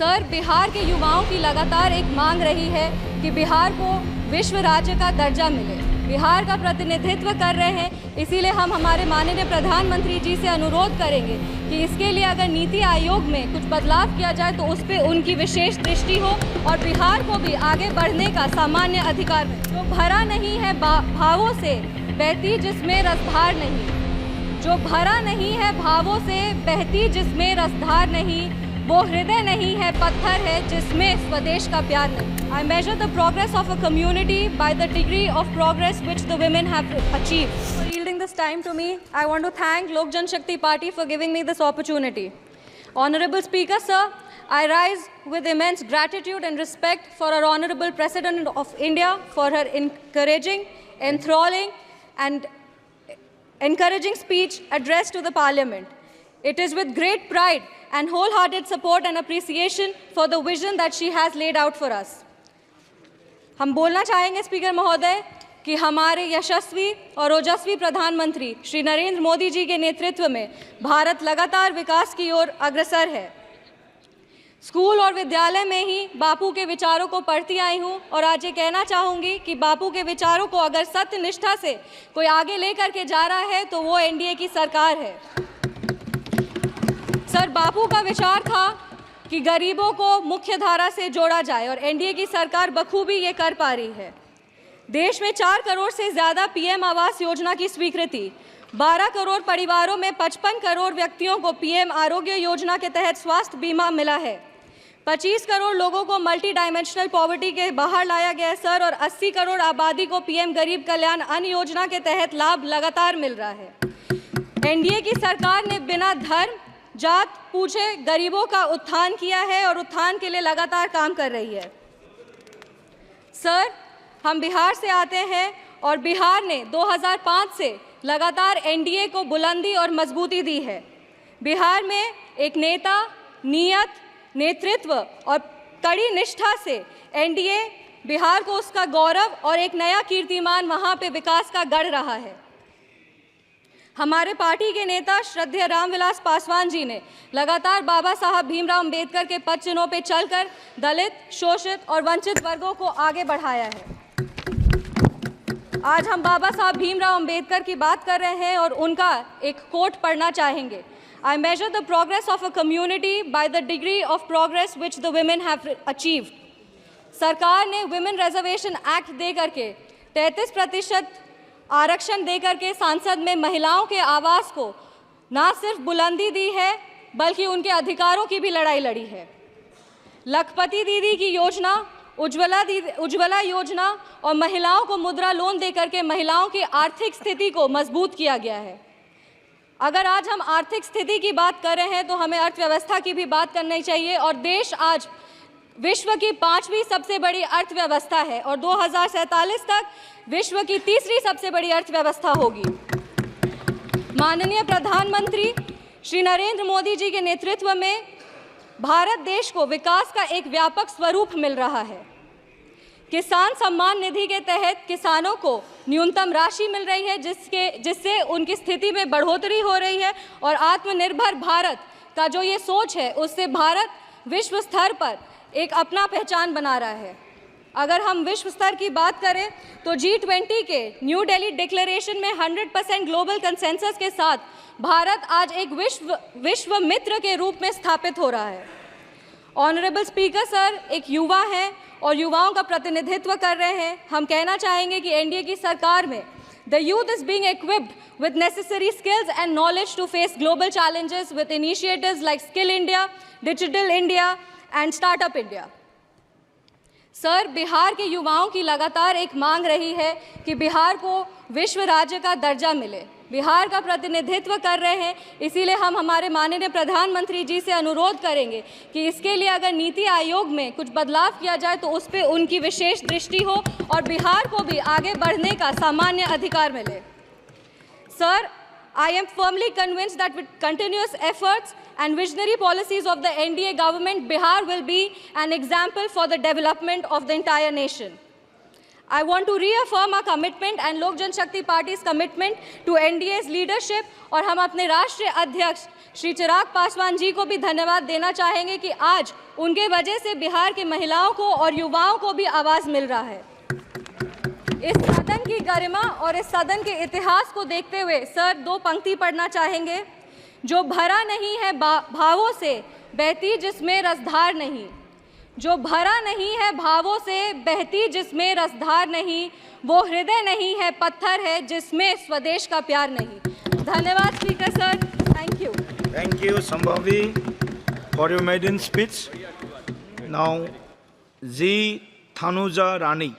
Sir, Bihar के युवाओं की लगातार एक मांग रही है कि बिहार को विश्व राज्य का दर्जा मिले। बिहार का प्रतिनिधित्व कर रहे हैं, इसीलिए हम हमारे माननीय प्रधानमंत्री जी से अनुरोध करेंगे कि इसके लिए अगर नीति आयोग में कुछ बदलाव किया जाए तो उस पर उनकी विशेष दृष्टि हो और बिहार को भी आगे बढ़ने का सामान्य अधिकार मिले। जो भरा नहीं है भावों से बहती जिसमें रसधार नहीं, जो भरा नहीं है भावों से बहती जिसमें रसधार नहीं, वो हृदय नहीं है पत्थर है जिसमें स्वदेश का प्यार नहीं। I measure the progress of a community by the degree of progress which the women have achieved. For yielding this time to me, I want to thank Lok Jan Shakti Party for giving me this opportunity. Honorable Speaker, sir, I rise with immense gratitude and respect for our Honorable President of India for her encouraging, enthralling and encouraging speech addressed to the Parliament. It is with great pride and wholehearted support and appreciation for the vision that she has laid out for us. हम बोलना चाहेंगे speaker महोदय कि हमारे यशस्वी और ओजस्वी प्रधानमंत्री श्री नरेंद्र मोदी जी के नेतृत्व में भारत लगातार विकास की ओर अग्रसर है। स्कूल और विद्यालय में ही बापू के विचारों को पढ़ती आई हूँ और आज ये कहना चाहूँगी कि बापू के विचारों को अगर सत्य निष्ठा से कोई आगे लेकर के जा रहा है तो वो एनडीए की सरकार है। सर, बापू का विचार था कि गरीबों को मुख्य धारा से जोड़ा जाए और एनडीए की सरकार बखूबी ये कर पा रही है। देश में 4 करोड़ से ज़्यादा पीएम आवास योजना की स्वीकृति, 12 करोड़ परिवारों में 55 करोड़ व्यक्तियों को पीएम आरोग्य योजना के तहत स्वास्थ्य बीमा मिला है। 25 करोड़ लोगों को मल्टी डायमेंशनल पॉवर्टी के बाहर लाया गया है सर, और 80 करोड़ आबादी को पीएम गरीब कल्याण अन्न योजना के तहत लाभ लगातार मिल रहा है। एनडीए की सरकार ने बिना धर्म जात पूछे गरीबों का उत्थान किया है और उत्थान के लिए लगातार काम कर रही है। सर, हम बिहार से आते हैं और बिहार ने 2005 से लगातार एनडीए को बुलंदी और मजबूती दी है। बिहार में एक नेता, नियत, नेतृत्व और कड़ी निष्ठा से एनडीए बिहार को उसका गौरव और एक नया कीर्तिमान वहाँ पे विकास का गढ़ रहा है। हमारे पार्टी के नेता श्रद्धेय रामविलास पासवान जी ने लगातार बाबा साहब भीमराव अंबेडकर के पद चिन्हों पर चलकर दलित, शोषित और वंचित वर्गों को आगे बढ़ाया है। आज हम बाबा साहब भीमराव अंबेडकर की बात कर रहे हैं और उनका एक कोट पढ़ना चाहेंगे। I measure the progress of a community by the degree of progress which the women have achieved. सरकार ने वुमेन रिजर्वेशन एक्ट दे करके 33% आरक्षण दे करके सांसद में महिलाओं के आवास को ना सिर्फ बुलंदी दी है बल्कि उनके अधिकारों की भी लड़ाई लड़ी है। लखपति दीदी की योजना, उज्ज्वला योजना और महिलाओं को मुद्रा लोन दे करके महिलाओं की आर्थिक स्थिति को मजबूत किया गया है। अगर आज हम आर्थिक स्थिति की बात कर रहे हैं तो हमें अर्थव्यवस्था की भी बात करनी चाहिए और देश आज विश्व की 5वीं सबसे बड़ी अर्थव्यवस्था है और 2047 तक विश्व की 3री सबसे बड़ी अर्थव्यवस्था होगी। माननीय प्रधानमंत्री श्री नरेंद्र मोदी जी के नेतृत्व में भारत देश को विकास का एक व्यापक स्वरूप मिल रहा है। किसान सम्मान निधि के तहत किसानों को न्यूनतम राशि मिल रही है जिससे उनकी स्थिति में बढ़ोतरी हो रही है और आत्मनिर्भर भारत का जो ये सोच है उससे भारत विश्व स्तर पर एक अपना पहचान बना रहा है। अगर हम विश्व स्तर की बात करें तो G20 के न्यू दिल्ली डिक्लेरेशन में 100% ग्लोबल कंसेंसस के साथ भारत आज एक विश्व मित्र के रूप में स्थापित हो रहा है। ऑनरेबल स्पीकर सर, एक युवा हैं और युवाओं का प्रतिनिधित्व कर रहे हैं। हम कहना चाहेंगे कि एनडीए की सरकार में the youth is being equipped with necessary skills and knowledge to face global challenges with initiatives like Skill India, Digital India and Startup India. Sir, Bihar के युवाओं की लगातार एक मांग रही है कि बिहार को विश्व राज्य का दर्जा मिले। बिहार का प्रतिनिधित्व कर रहे हैं, इसीलिए हम हमारे माननीय प्रधानमंत्री जी से अनुरोध करेंगे कि इसके लिए अगर नीति आयोग में कुछ बदलाव किया जाए तो उस पर उनकी विशेष दृष्टि हो और बिहार को भी आगे बढ़ने का सामान्य अधिकार मिले। Sir, I am firmly convinced that with continuous efforts and visionary policies of the NDA government, Bihar will be an example for the development of the entire nation. I want to reaffirm our commitment and Lok Janshakti Party's commitment to NDA's leadership, और हम अपने राष्ट्रीय अध्यक्ष श्री चिराग पासवान जी को भी धन्यवाद देना चाहेंगे कि आज उनके वजह से बिहार की महिलाओं को और युवाओं को भी आवाज़ मिल रहा है। इस सदन की गरिमा और इस सदन के इतिहास को देखते हुए सर 2 पंक्ति पढ़ना चाहेंगे। जो भरा नहीं है भावों से बहती जिसमें रसधार नहीं, जो भरा नहीं है भावों से बहती जिसमें रसधार नहीं, वो हृदय नहीं है पत्थर है जिसमें स्वदेश का प्यार नहीं। धन्यवाद speaker sir, thank you. Thank you, Sambhavi, for your maiden speech. Now, G. Thanuja Rani.